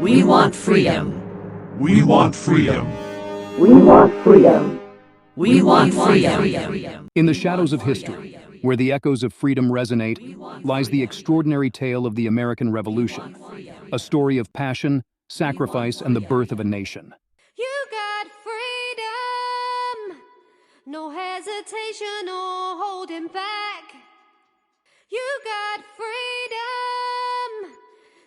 We want freedom. We want freedom. We want freedom. We want freedom. In the shadows of history, where the echoes of freedom resonate, lies the extraordinary tale of the American Revolution, a story of passion, sacrifice, and the birth of a nation. You got freedom, no hesitation or holding back. You got freedom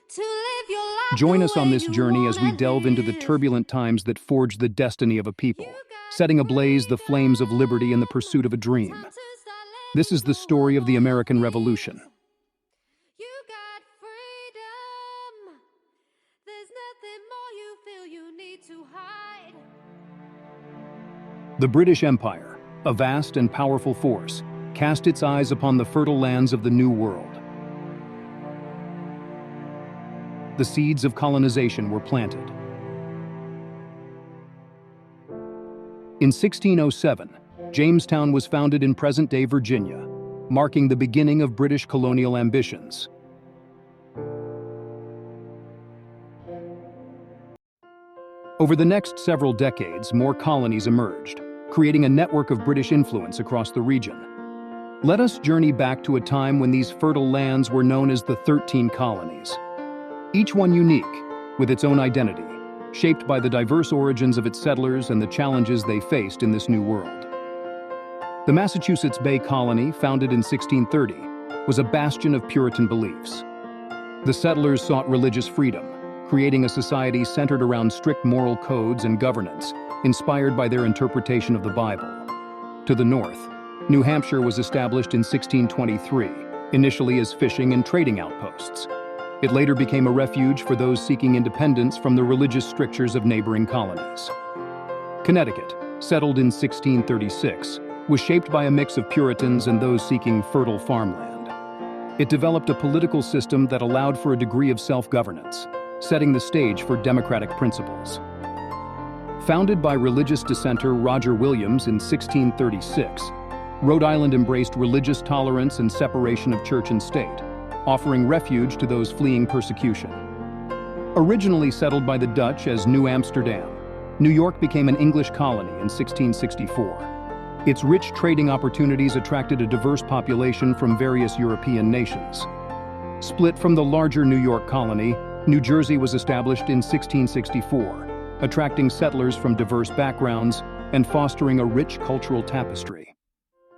to live your life. Join us on this journey as we delve into the turbulent times that forged the destiny of a people, setting ablaze the flames of liberty in the pursuit of a dream. This is the story of the American Revolution. You got freedom. There's nothing more you feel you need to hide. The British Empire, a vast and powerful force, cast its eyes upon the fertile lands of the New World. The seeds of colonization were planted. In 1607, Jamestown was founded in present-day Virginia, marking the beginning of British colonial ambitions. Over the next several decades, more colonies emerged, creating a network of British influence across the region. Let us journey back to a time when these fertile lands were known as the 13 colonies. Each one unique, with its own identity, shaped by the diverse origins of its settlers and the challenges they faced in this new world. The Massachusetts Bay Colony, founded in 1630, was a bastion of Puritan beliefs. The settlers sought religious freedom, creating a society centered around strict moral codes and governance, inspired by their interpretation of the Bible. To the north, New Hampshire was established in 1623, initially as fishing and trading outposts. It later became a refuge for those seeking independence from the religious strictures of neighboring colonies. Connecticut, settled in 1636, was shaped by a mix of Puritans and those seeking fertile farmland. It developed a political system that allowed for a degree of self-governance, setting the stage for democratic principles. Founded by religious dissenter Roger Williams in 1636, Rhode Island embraced religious tolerance and separation of church and state, offering refuge to those fleeing persecution. Originally settled by the Dutch as New Amsterdam, New York became an English colony in 1664. Its rich trading opportunities attracted a diverse population from various European nations. Split from the larger New York colony, New Jersey was established in 1664, attracting settlers from diverse backgrounds and fostering a rich cultural tapestry.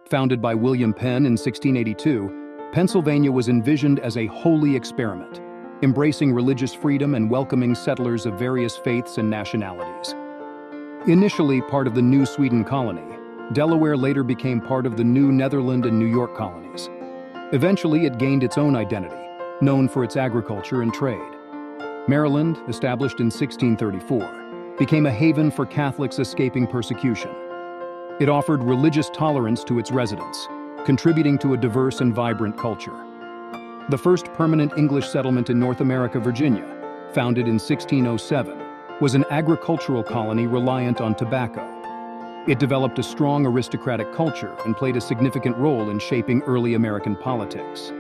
Founded by William Penn in 1682, Pennsylvania was envisioned as a holy experiment, embracing religious freedom and welcoming settlers of various faiths and nationalities. Initially part of the New Sweden colony, Delaware later became part of the New Netherland and New York colonies. Eventually, it gained its own identity, known for its agriculture and trade. Maryland, established in 1634, became a haven for Catholics escaping persecution. It offered religious tolerance to its residents, contributing to a diverse and vibrant culture. The first permanent English settlement in North America, Virginia, founded in 1607, was an agricultural colony reliant on tobacco. It developed a strong aristocratic culture and played a significant role in shaping early American politics.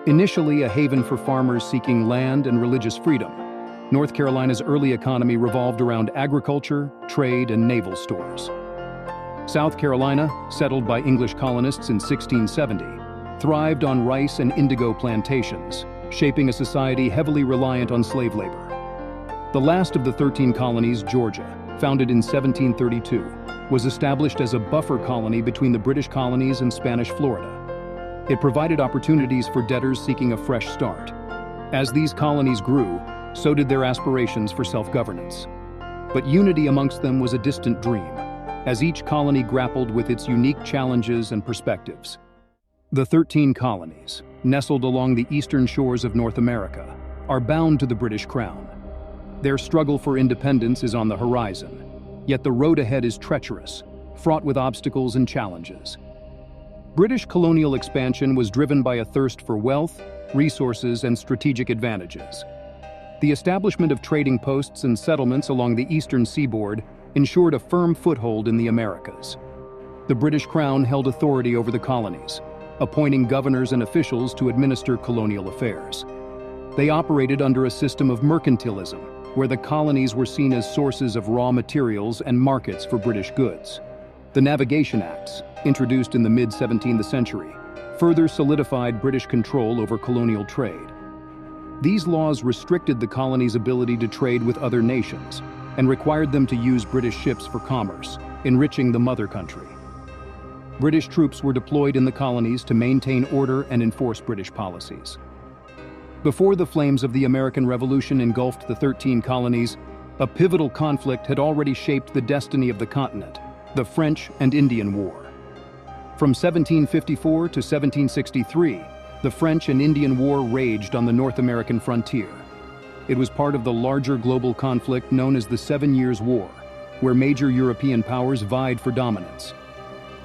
Initially a haven for farmers seeking land and religious freedom, North Carolina's early economy revolved around agriculture, trade, and naval stores. South Carolina, settled by English colonists in 1670, thrived on rice and indigo plantations, shaping a society heavily reliant on slave labor. The last of the 13 colonies, Georgia, founded in 1732, was established as a buffer colony between the British colonies and Spanish Florida. It provided opportunities for debtors seeking a fresh start. As these colonies grew, so did their aspirations for self-governance. But unity amongst them was a distant dream, as each colony grappled with its unique challenges and perspectives. The 13 colonies, nestled along the eastern shores of North America, are bound to the British Crown. Their struggle for independence is on the horizon, yet the road ahead is treacherous, fraught with obstacles and challenges. British colonial expansion was driven by a thirst for wealth, resources, and strategic advantages. The establishment of trading posts and settlements along the eastern seaboard ensured a firm foothold in the Americas. The British Crown held authority over the colonies, appointing governors and officials to administer colonial affairs. They operated under a system of mercantilism, where the colonies were seen as sources of raw materials and markets for British goods. The Navigation Acts, introduced in the mid-17th century, further solidified British control over colonial trade. These laws restricted the colonies' ability to trade with other nations and required them to use British ships for commerce, enriching the mother country. British troops were deployed in the colonies to maintain order and enforce British policies. Before the flames of the American Revolution engulfed the 13 colonies, a pivotal conflict had already shaped the destiny of the continent, the French and Indian War. From 1754 to 1763, the French and Indian War raged on the North American frontier. It was part of the larger global conflict known as the 7 Years' War, where major European powers vied for dominance.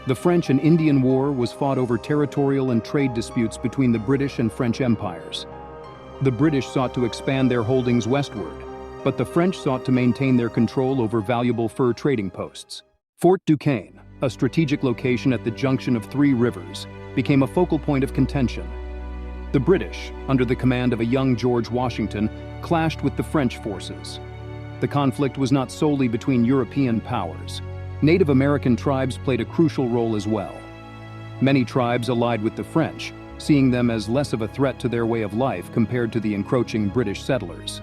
The French and Indian War was fought over territorial and trade disputes between the British and French empires. The British sought to expand their holdings westward, but the French sought to maintain their control over valuable fur trading posts. Fort Duquesne, a strategic location at the junction of 3 rivers, became a focal point of contention. The British, under the command of a young George Washington, clashed with the French forces. The conflict was not solely between European powers. Native American tribes played a crucial role as well. Many tribes allied with the French, seeing them as less of a threat to their way of life compared to the encroaching British settlers.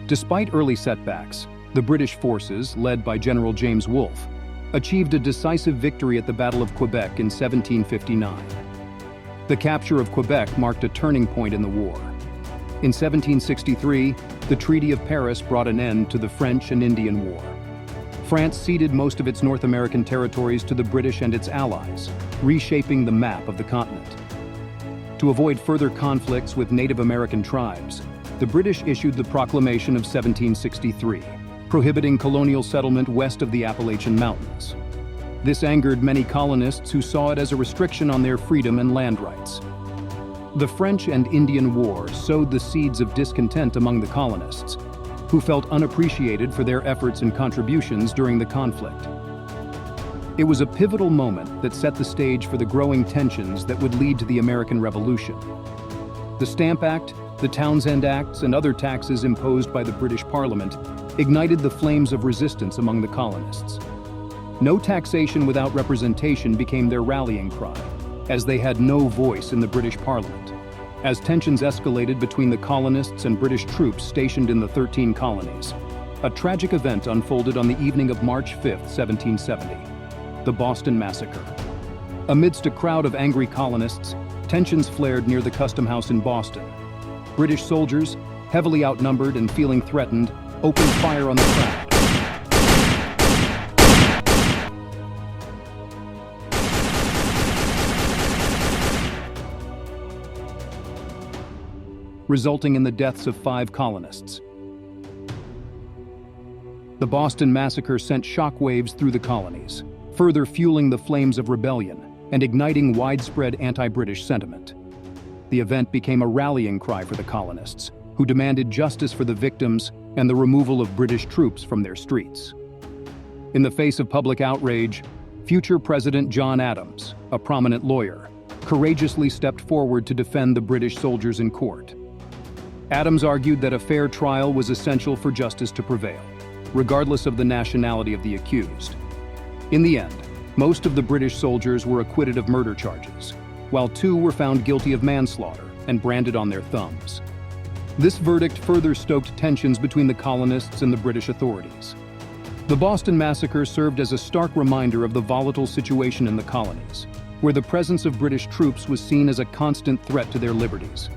Despite early setbacks, the British forces, led by General James Wolfe, achieved a decisive victory at the Battle of Quebec in 1759. The capture of Quebec marked a turning point in the war. In 1763, the Treaty of Paris brought an end to the French and Indian War. France ceded most of its North American territories to the British and its allies, reshaping the map of the continent. To avoid further conflicts with Native American tribes, the British issued the Proclamation of 1763, prohibiting colonial settlement west of the Appalachian Mountains. This angered many colonists who saw it as a restriction on their freedom and land rights. The French and Indian War sowed the seeds of discontent among the colonists, who felt unappreciated for their efforts and contributions during the conflict. It was a pivotal moment that set the stage for the growing tensions that would lead to the American Revolution. The Stamp Act, the Townshend Acts, and other taxes imposed by the British Parliament ignited the flames of resistance among the colonists. No taxation without representation became their rallying cry, as they had no voice in the British Parliament. As tensions escalated between the colonists and British troops stationed in the 13 colonies, a tragic event unfolded on the evening of March 5, 1770, the Boston Massacre. Amidst a crowd of angry colonists, tensions flared near the Custom House in Boston. British soldiers, heavily outnumbered and feeling threatened, opened fire on the crowd. Resulting in the deaths of 5 colonists. The Boston Massacre sent shockwaves through the colonies, further fueling the flames of rebellion and igniting widespread anti-British sentiment. The event became a rallying cry for the colonists, who demanded justice for the victims and the removal of British troops from their streets. In the face of public outrage, future President John Adams, a prominent lawyer, courageously stepped forward to defend the British soldiers in court. Adams argued that a fair trial was essential for justice to prevail, regardless of the nationality of the accused. In the end, most of the British soldiers were acquitted of murder charges, while 2 were found guilty of manslaughter and branded on their thumbs. This verdict further stoked tensions between the colonists and the British authorities. The Boston Massacre served as a stark reminder of the volatile situation in the colonies, where the presence of British troops was seen as a constant threat to their liberties.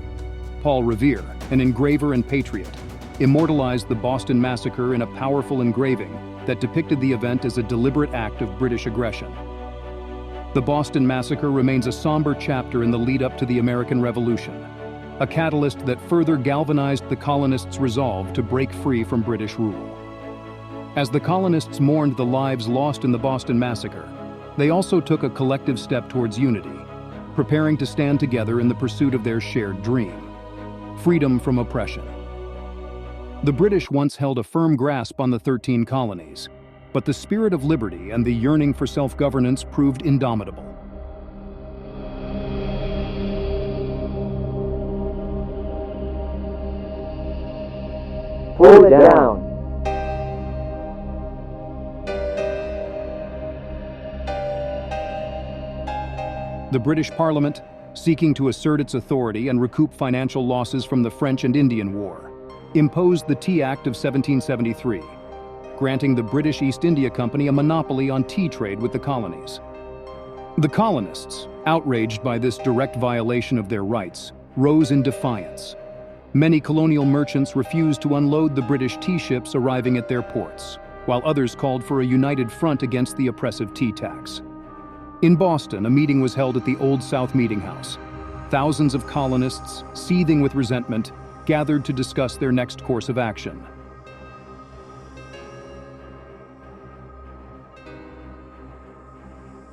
Paul Revere, an engraver and patriot, immortalized the Boston Massacre in a powerful engraving that depicted the event as a deliberate act of British aggression. The Boston Massacre remains a somber chapter in the lead-up to the American Revolution, a catalyst that further galvanized the colonists' resolve to break free from British rule. As the colonists mourned the lives lost in the Boston Massacre, they also took a collective step towards unity, preparing to stand together in the pursuit of their shared dream: freedom from oppression. The British once held a firm grasp on the 13 colonies, but the spirit of liberty and the yearning for self-governance proved indomitable. Pull it down. The British Parliament, seeking to assert its authority and recoup financial losses from the French and Indian War, imposed the Tea Act of 1773, granting the British East India Company a monopoly on tea trade with the colonies. The colonists, outraged by this direct violation of their rights, rose in defiance. Many colonial merchants refused to unload the British tea ships arriving at their ports, while others called for a united front against the oppressive tea tax. In Boston, a meeting was held at the Old South Meeting House. Thousands of colonists, seething with resentment, gathered to discuss their next course of action.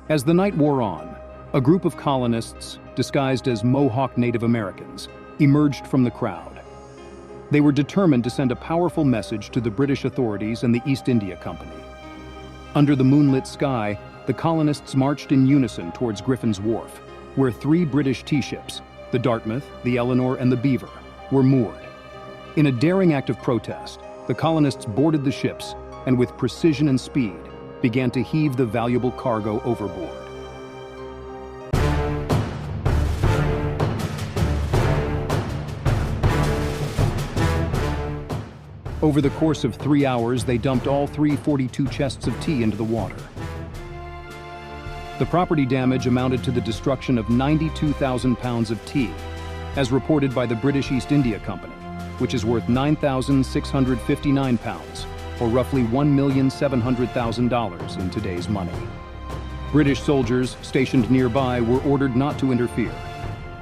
As the night wore on, a group of colonists, disguised as Mohawk Native Americans, emerged from the crowd. They were determined to send a powerful message to the British authorities and the East India Company. Under the moonlit sky, the colonists marched in unison towards Griffin's Wharf, where 3 British tea ships, the Dartmouth, the Eleanor, and the Beaver, were moored. In a daring act of protest, the colonists boarded the ships and with precision and speed began to heave the valuable cargo overboard. Over the course of 3 hours, they dumped all 342 chests of tea into the water. The property damage amounted to the destruction of 92,000 pounds of tea, as reported by the British East India Company, which is worth 9,659 pounds, or roughly $1,700,000 in today's money. British soldiers stationed nearby were ordered not to interfere.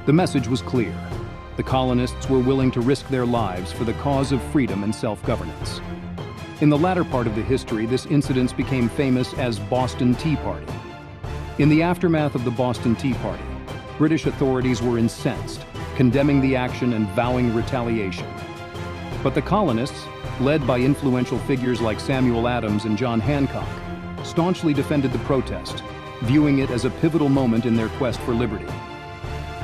The message was clear. The colonists were willing to risk their lives for the cause of freedom and self-governance. In the latter part of the history, this incident became famous as Boston Tea Party. In the aftermath of the Boston Tea Party, British authorities were incensed, condemning the action and vowing retaliation. But the colonists, led by influential figures like Samuel Adams and John Hancock, staunchly defended the protest, viewing it as a pivotal moment in their quest for liberty.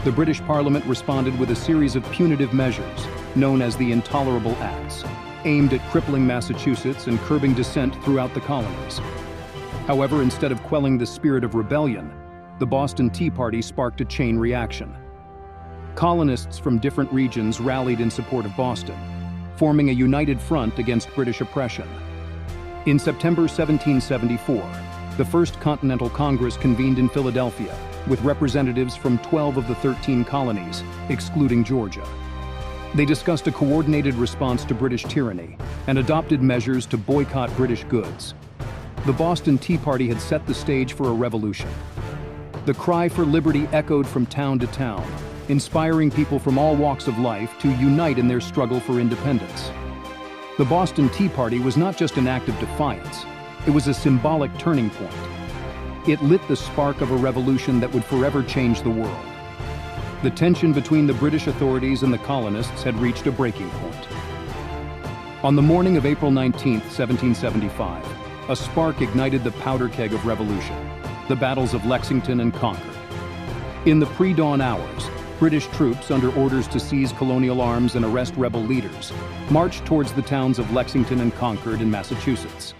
The British Parliament responded with a series of punitive measures, known as the Intolerable Acts, aimed at crippling Massachusetts and curbing dissent throughout the colonies. However, instead of quelling the spirit of rebellion, the Boston Tea Party sparked a chain reaction. Colonists from different regions rallied in support of Boston, forming a united front against British oppression. In September 1774, the First Continental Congress convened in Philadelphia, with representatives from 12 of the 13 colonies, excluding Georgia. They discussed a coordinated response to British tyranny and adopted measures to boycott British goods. The Boston Tea Party had set the stage for a revolution. The cry for liberty echoed from town to town, inspiring people from all walks of life to unite in their struggle for independence. The Boston Tea Party was not just an act of defiance, it was a symbolic turning point. It lit the spark of a revolution that would forever change the world. The tension between the British authorities and the colonists had reached a breaking point. On the morning of April 19, 1775, a spark ignited the powder keg of revolution, the battles of Lexington and Concord. In the pre-dawn hours, British troops, under orders to seize colonial arms and arrest rebel leaders, marched towards the towns of Lexington and Concord in Massachusetts.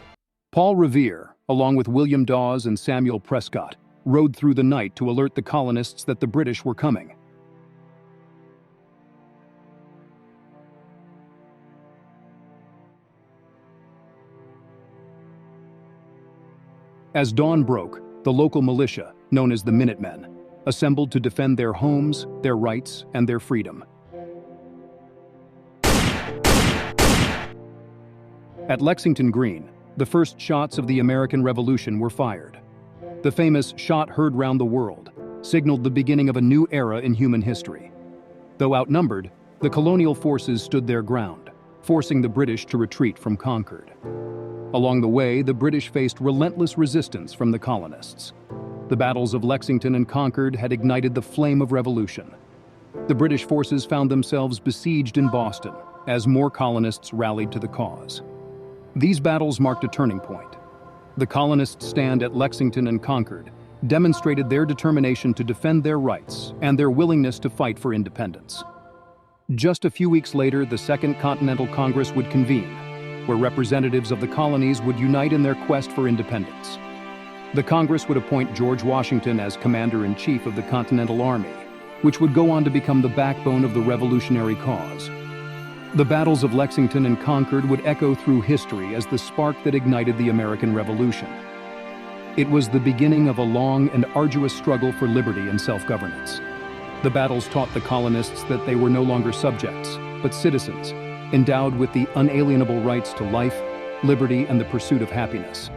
Paul Revere, along with William Dawes and Samuel Prescott, rode through the night to alert the colonists that the British were coming. As dawn broke, the local militia, known as the Minutemen, assembled to defend their homes, their rights, and their freedom. At Lexington Green, the first shots of the American Revolution were fired. The famous "shot heard round the world" signaled the beginning of a new era in human history. Though outnumbered, the colonial forces stood their ground, forcing the British to retreat from Concord. Along the way, the British faced relentless resistance from the colonists. The battles of Lexington and Concord had ignited the flame of revolution. The British forces found themselves besieged in Boston as more colonists rallied to the cause. These battles marked a turning point. The colonists' stand at Lexington and Concord demonstrated their determination to defend their rights and their willingness to fight for independence. Just a few weeks later, the Second Continental Congress would convene, where representatives of the colonies would unite in their quest for independence. The Congress would appoint George Washington as Commander-in-Chief of the Continental Army, which would go on to become the backbone of the revolutionary cause. The battles of Lexington and Concord would echo through history as the spark that ignited the American Revolution. It was the beginning of a long and arduous struggle for liberty and self-governance. The battles taught the colonists that they were no longer subjects, but citizens, endowed with the unalienable rights to life, liberty, and the pursuit of happiness.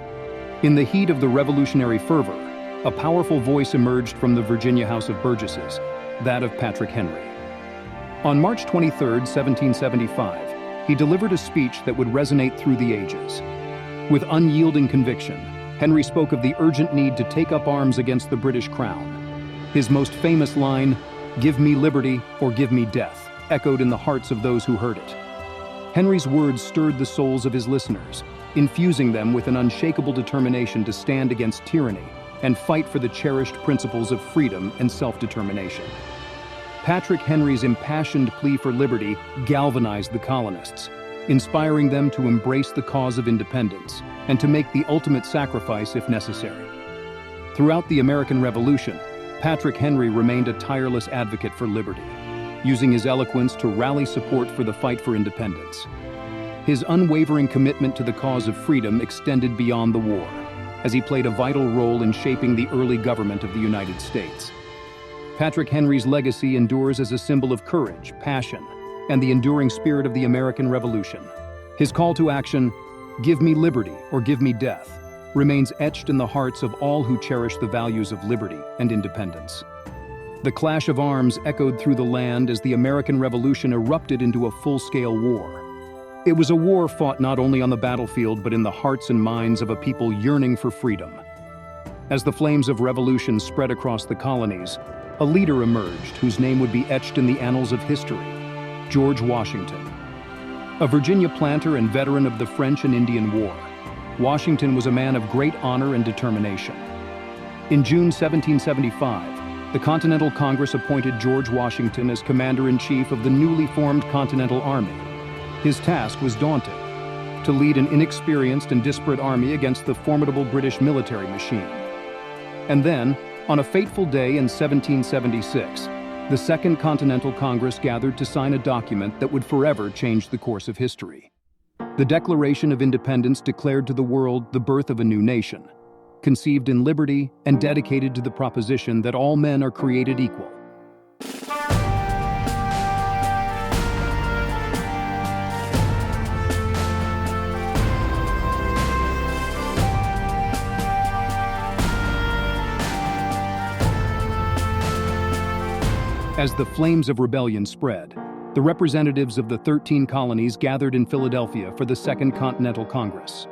In the heat of the revolutionary fervor, a powerful voice emerged from the Virginia House of Burgesses, that of Patrick Henry. On March 23, 1775, he delivered a speech that would resonate through the ages. With unyielding conviction, Henry spoke of the urgent need to take up arms against the British crown. His most famous line, "Give me liberty or give me death," echoed in the hearts of those who heard it. Henry's words stirred the souls of his listeners, infusing them with an unshakable determination to stand against tyranny and fight for the cherished principles of freedom and self-determination. Patrick Henry's impassioned plea for liberty galvanized the colonists, inspiring them to embrace the cause of independence and to make the ultimate sacrifice if necessary. Throughout the American Revolution, Patrick Henry remained a tireless advocate for liberty, using his eloquence to rally support for the fight for independence. His unwavering commitment to the cause of freedom extended beyond the war, as he played a vital role in shaping the early government of the United States. Patrick Henry's legacy endures as a symbol of courage, passion, and the enduring spirit of the American Revolution. His call to action, "Give me liberty or give me death," remains etched in the hearts of all who cherish the values of liberty and independence. The clash of arms echoed through the land as the American Revolution erupted into a full-scale war. It was a war fought not only on the battlefield but in the hearts and minds of a people yearning for freedom. As the flames of revolution spread across the colonies, a leader emerged whose name would be etched in the annals of history, George Washington. A Virginia planter and veteran of the French and Indian War, Washington was a man of great honor and determination. In June 1775, the Continental Congress appointed George Washington as Commander-in-Chief of the newly formed Continental Army. His task was daunting: to lead an inexperienced and disparate army against the formidable British military machine. And then, on a fateful day in 1776, the Second Continental Congress gathered to sign a document that would forever change the course of history. The Declaration of Independence declared to the world the birth of a new nation, conceived in liberty and dedicated to the proposition that all men are created equal. As the flames of rebellion spread, the representatives of the 13 colonies gathered in Philadelphia for the Second Continental Congress.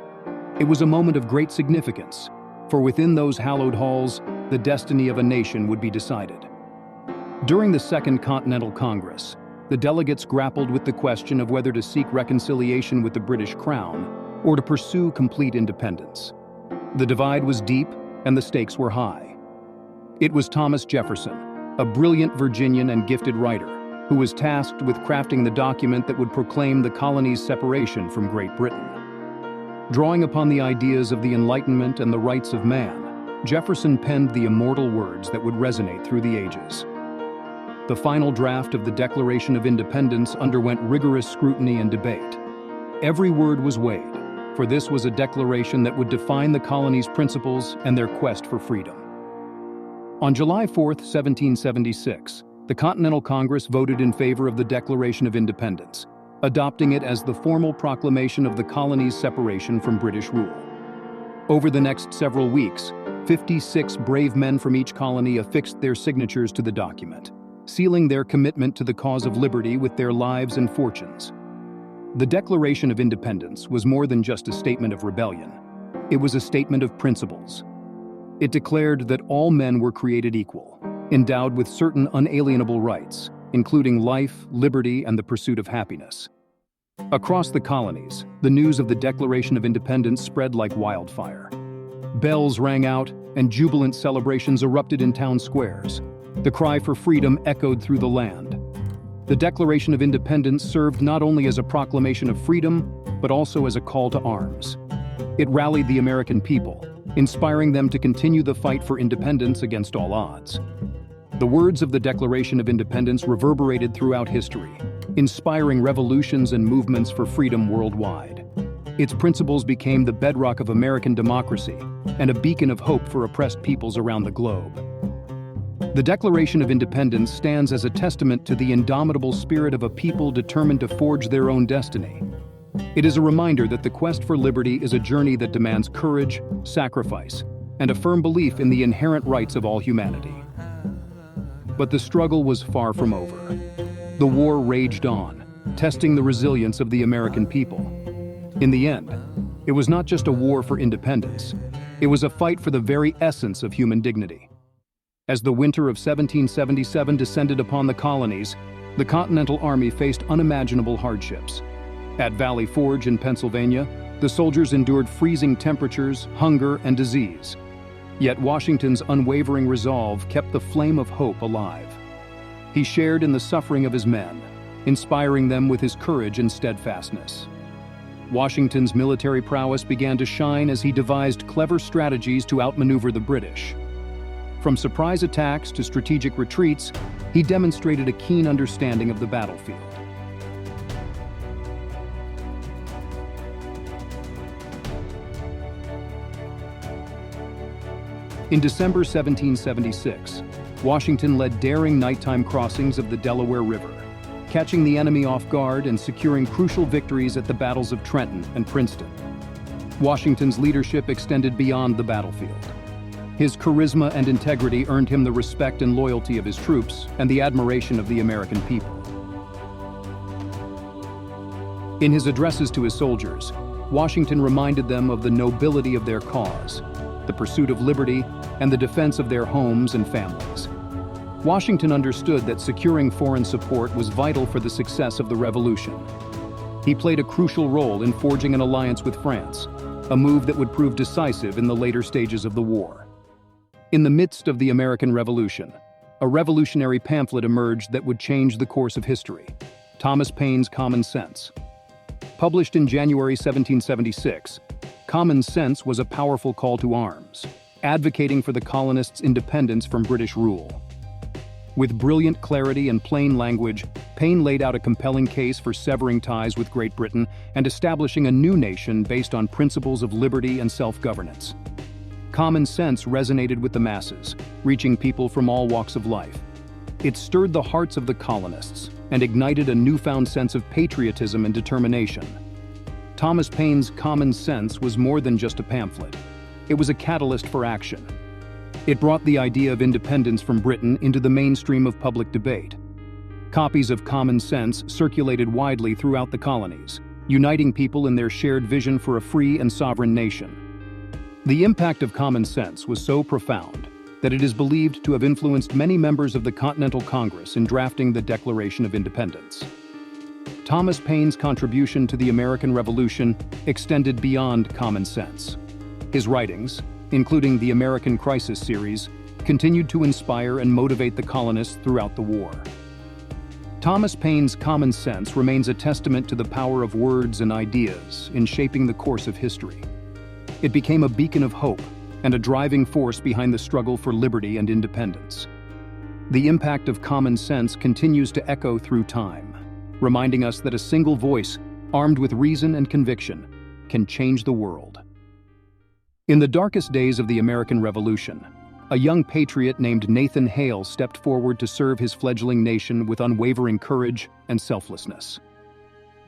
It was a moment of great significance, for within those hallowed halls, the destiny of a nation would be decided. During the Second Continental Congress, the delegates grappled with the question of whether to seek reconciliation with the British Crown or to pursue complete independence. The divide was deep and the stakes were high. It was Thomas Jefferson, a brilliant Virginian and gifted writer, who was tasked with crafting the document that would proclaim the colony's separation from Great Britain. Drawing upon the ideas of the Enlightenment and the rights of man, Jefferson penned the immortal words that would resonate through the ages. The final draft of the Declaration of Independence underwent rigorous scrutiny and debate. Every word was weighed, for this was a declaration that would define the colony's principles and their quest for freedom. On July 4, 1776, the Continental Congress voted in favor of the Declaration of Independence, adopting it as the formal proclamation of the colony's separation from British rule. Over the next several weeks, 56 brave men from each colony affixed their signatures to the document, sealing their commitment to the cause of liberty with their lives and fortunes. The Declaration of Independence was more than just a statement of rebellion. It was a statement of principles. It declared that all men were created equal, endowed with certain unalienable rights, including life, liberty, and the pursuit of happiness. Across the colonies, the news of the Declaration of Independence spread like wildfire. Bells rang out, and jubilant celebrations erupted in town squares. The cry for freedom echoed through the land. The Declaration of Independence served not only as a proclamation of freedom, but also as a call to arms. It rallied the American people, inspiring them to continue the fight for independence against all odds. The words of the Declaration of Independence reverberated throughout history, inspiring revolutions and movements for freedom worldwide. Its principles became the bedrock of American democracy and a beacon of hope for oppressed peoples around the globe. The Declaration of Independence stands as a testament to the indomitable spirit of a people determined to forge their own destiny. It is a reminder that the quest for liberty is a journey that demands courage, sacrifice, and a firm belief in the inherent rights of all humanity. But the struggle was far from over. The war raged on, testing the resilience of the American people. In the end, it was not just a war for independence. It was a fight for the very essence of human dignity. As the winter of 1777 descended upon the colonies, the Continental Army faced unimaginable hardships. At Valley Forge in Pennsylvania, the soldiers endured freezing temperatures, hunger, and disease. Yet Washington's unwavering resolve kept the flame of hope alive. He shared in the suffering of his men, inspiring them with his courage and steadfastness. Washington's military prowess began to shine as he devised clever strategies to outmaneuver the British. From surprise attacks to strategic retreats, he demonstrated a keen understanding of the battlefield. In December 1776, Washington led daring nighttime crossings of the Delaware River, catching the enemy off guard and securing crucial victories at the battles of Trenton and Princeton. Washington's leadership extended beyond the battlefield. His charisma and integrity earned him the respect and loyalty of his troops and the admiration of the American people. In his addresses to his soldiers, Washington reminded them of the nobility of their cause, the pursuit of liberty, and the defense of their homes and families. Washington understood that securing foreign support was vital for the success of the Revolution. He played a crucial role in forging an alliance with France, a move that would prove decisive in the later stages of the war. In the midst of the American Revolution, a revolutionary pamphlet emerged that would change the course of history: Thomas Paine's Common Sense. Published in January 1776, Common Sense was a powerful call to arms, advocating for the colonists' independence from British rule. With brilliant clarity and plain language, Paine laid out a compelling case for severing ties with Great Britain and establishing a new nation based on principles of liberty and self-governance. Common Sense resonated with the masses, reaching people from all walks of life. It stirred the hearts of the colonists and ignited a newfound sense of patriotism and determination. Thomas Paine's Common Sense was more than just a pamphlet. It was a catalyst for action. It brought the idea of independence from Britain into the mainstream of public debate. Copies of Common Sense circulated widely throughout the colonies, uniting people in their shared vision for a free and sovereign nation. The impact of Common Sense was so profound that it is believed to have influenced many members of the Continental Congress in drafting the Declaration of Independence. Thomas Paine's contribution to the American Revolution extended beyond Common Sense. His writings, including the American Crisis series, continued to inspire and motivate the colonists throughout the war. Thomas Paine's Common Sense remains a testament to the power of words and ideas in shaping the course of history. It became a beacon of hope and a driving force behind the struggle for liberty and independence. The impact of Common Sense continues to echo through time, reminding us that a single voice, armed with reason and conviction, can change the world. In the darkest days of the American Revolution, a young patriot named Nathan Hale stepped forward to serve his fledgling nation with unwavering courage and selflessness.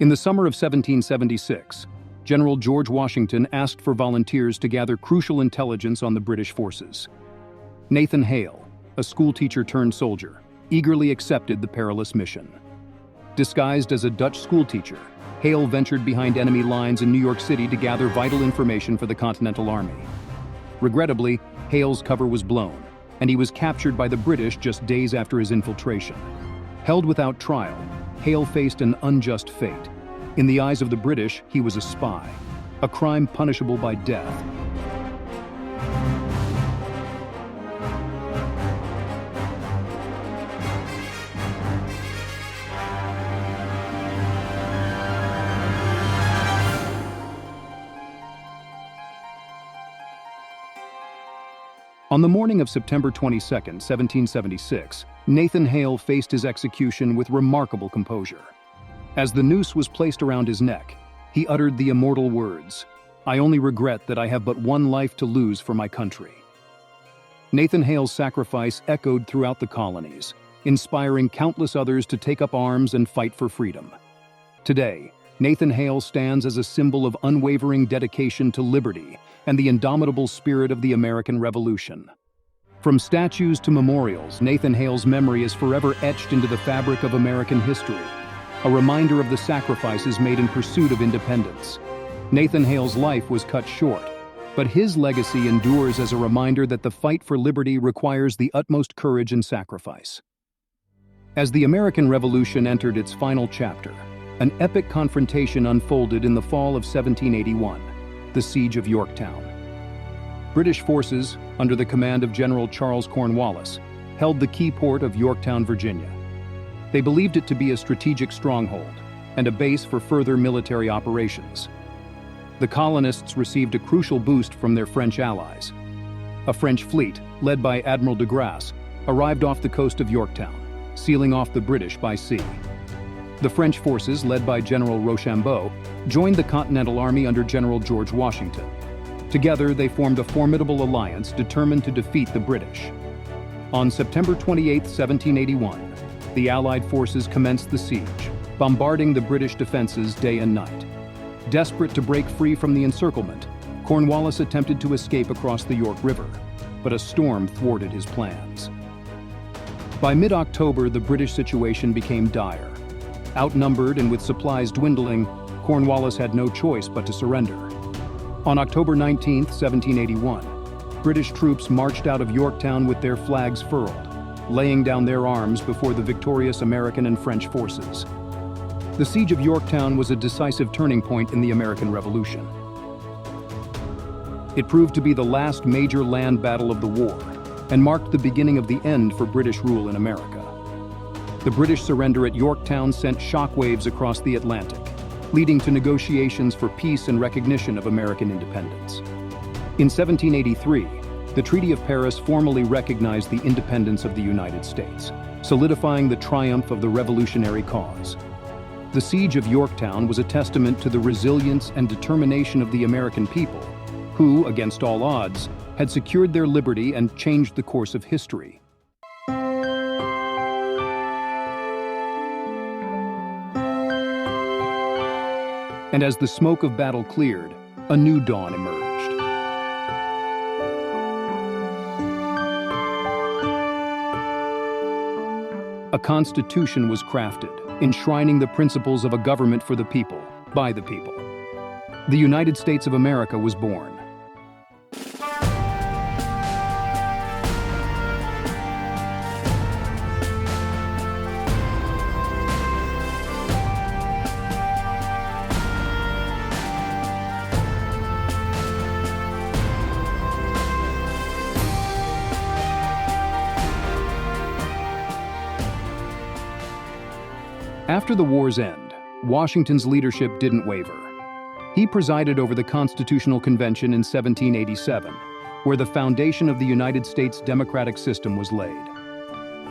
In the summer of 1776, General George Washington asked for volunteers to gather crucial intelligence on the British forces. Nathan Hale, a schoolteacher turned soldier, eagerly accepted the perilous mission. Disguised as a Dutch schoolteacher, Hale ventured behind enemy lines in New York City to gather vital information for the Continental Army. Regrettably, Hale's cover was blown, and he was captured by the British just days after his infiltration. Held without trial, Hale faced an unjust fate. In the eyes of the British, he was a spy, a crime punishable by death. On the morning of September 22, 1776, Nathan Hale faced his execution with remarkable composure. As the noose was placed around his neck, he uttered the immortal words, "I only regret that I have but one life to lose for my country." Nathan Hale's sacrifice echoed throughout the colonies, inspiring countless others to take up arms and fight for freedom. Today, Nathan Hale stands as a symbol of unwavering dedication to liberty and the indomitable spirit of the American Revolution. From statues to memorials, Nathan Hale's memory is forever etched into the fabric of American history, a reminder of the sacrifices made in pursuit of independence. Nathan Hale's life was cut short, but his legacy endures as a reminder that the fight for liberty requires the utmost courage and sacrifice. As the American Revolution entered its final chapter, an epic confrontation unfolded in the fall of 1781, the Siege of Yorktown. British forces, under the command of General Charles Cornwallis, held the key port of Yorktown, Virginia. They believed it to be a strategic stronghold and a base for further military operations. The colonists received a crucial boost from their French allies. A French fleet, led by Admiral de Grasse, arrived off the coast of Yorktown, sealing off the British by sea. The French forces, led by General Rochambeau, joined the Continental Army under General George Washington. Together, they formed a formidable alliance determined to defeat the British. On September 28, 1781, the Allied forces commenced the siege, bombarding the British defenses day and night. Desperate to break free from the encirclement, Cornwallis attempted to escape across the York River, but a storm thwarted his plans. By mid-October, the British situation became dire. Outnumbered and with supplies dwindling, Cornwallis had no choice but to surrender. On October 19, 1781, British troops marched out of Yorktown with their flags furled, laying down their arms before the victorious American and French forces. The Siege of Yorktown was a decisive turning point in the American Revolution. It proved to be the last major land battle of the war and marked the beginning of the end for British rule in America. The British surrender at Yorktown sent shockwaves across the Atlantic, leading to negotiations for peace and recognition of American independence. In 1783, the Treaty of Paris formally recognized the independence of the United States, solidifying the triumph of the revolutionary cause. The Siege of Yorktown was a testament to the resilience and determination of the American people, who, against all odds, had secured their liberty and changed the course of history. And as the smoke of battle cleared, a new dawn emerged. A constitution was crafted, enshrining the principles of a government for the people, by the people. The United States of America was born. After the war's end, Washington's leadership didn't waver. He presided over the Constitutional Convention in 1787, where the foundation of the United States democratic system was laid.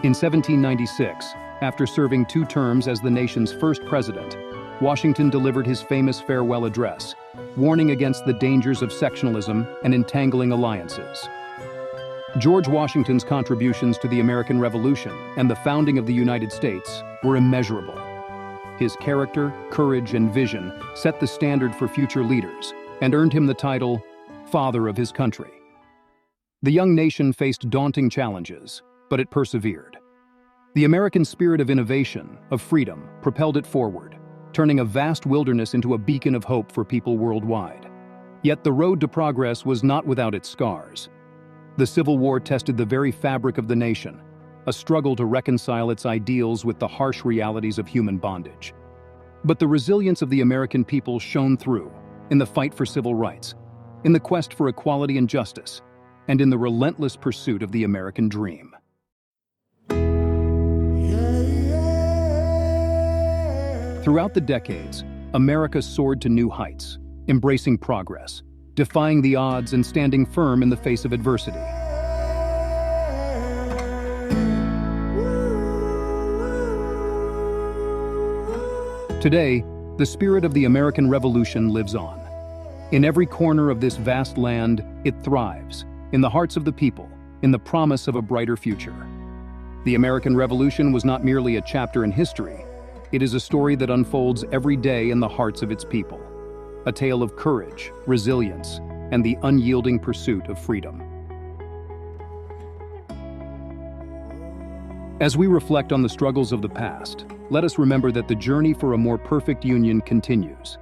In 1796, after serving 2 terms as the nation's first president, Washington delivered his famous farewell address, warning against the dangers of sectionalism and entangling alliances. George Washington's contributions to the American Revolution and the founding of the United States were immeasurable. His character, courage, and vision set the standard for future leaders and earned him the title, Father of his Country. The young nation faced daunting challenges, but it persevered. The American spirit of innovation, of freedom, propelled it forward, turning a vast wilderness into a beacon of hope for people worldwide. Yet the road to progress was not without its scars. The Civil War tested the very fabric of the nation, a struggle to reconcile its ideals with the harsh realities of human bondage. But the resilience of the American people shone through in the fight for civil rights, in the quest for equality and justice, and in the relentless pursuit of the American dream. Throughout the decades, America soared to new heights, embracing progress, defying the odds and standing firm in the face of adversity. Today, the spirit of the American Revolution lives on. In every corner of this vast land, it thrives, in the hearts of the people, in the promise of a brighter future. The American Revolution was not merely a chapter in history. It is a story that unfolds every day in the hearts of its people. A tale of courage, resilience, and the unyielding pursuit of freedom. As we reflect on the struggles of the past, let us remember that the journey for a more perfect union continues.